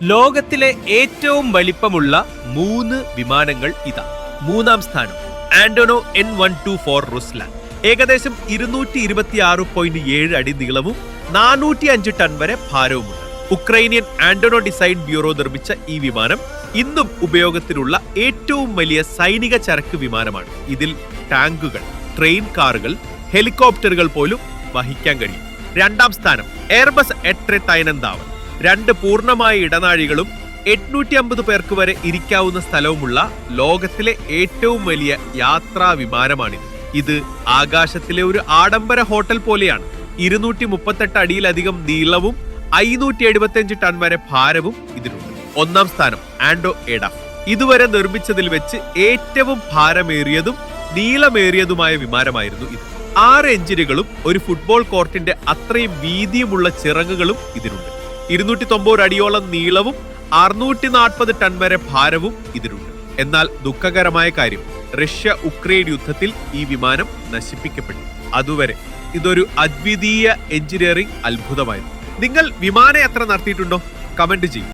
ലോകത്തിലെ ഏറ്റവും വലിപ്പമുള്ള 3 വിമാനങ്ങൾ ഇതാ. മൂന്നാം സ്ഥാനം ആന്റോണോ N124 റുസ്ലാൻ. ഏകദേശം 226.7 അടി നീളവും 405 ടൺ വരെ ഭാരവുമുണ്ട്. ഉക്രൈനിയൻ ആന്റോണോ ഡിസൈൻ ബ്യൂറോ നിർമ്മിച്ച ഈ വിമാനം ഇന്നും ഉപയോഗത്തിലുള്ള ഏറ്റവും വലിയ സൈനിക ചരക്ക് വിമാനമാണ്. ഇതിൽ ടാങ്കുകൾ, ട്രെയിൻ കാറുകൾ, ഹെലികോപ്റ്ററുകൾ പോലും വഹിക്കാൻ കഴിയും. രണ്ടാം സ്ഥാനം എയർബസ് A350. 2 പൂർണ്ണമായ ഇടനാഴികളും 850 പേർക്ക് വരെ ഇരിക്കാവുന്ന സ്ഥലവുമുള്ള ലോകത്തിലെ ഏറ്റവും വലിയ യാത്രാ വിമാനമാണിത്. ഇത് ആകാശത്തിലെ ഒരു ആഡംബര ഹോട്ടൽ പോലെയാണ്. 238 അടിയിലധികം നീളവും 575 ടൺ വരെ ഭാരവും ഇതിനുണ്ട്. ഒന്നാം സ്ഥാനം ആൻഡോ എഡാഫ്. ഇതുവരെ നിർമ്മിച്ചതിൽ വെച്ച് ഏറ്റവും ഭാരമേറിയതും നീളമേറിയതുമായ വിമാനമായിരുന്നു ഇത്. 6 എഞ്ചിനുകളും ഒരു ഫുട്ബോൾ കോർട്ടിന്റെ അത്രയും വീതിയുമുള്ള ചിറകുകളും ഇതിനുണ്ട്. 290 അടിയോളം നീളവും 640 ടൺ വരെ ഭാരവും ഇതിനുണ്ട്. എന്നാൽ ദുഃഖകരമായ കാര്യം, റഷ്യ ഉക്രൈൻ യുദ്ധത്തിൽ ഈ വിമാനം നശിപ്പിക്കപ്പെട്ടു. അതുവരെ ഇതൊരു അദ്വിതീയ എഞ്ചിനീയറിംഗ് അത്ഭുതമായിരുന്നു. നിങ്ങൾ വിമാനയാത്ര നടത്തിയിട്ടുണ്ടോ? കമന്റ് ചെയ്യും.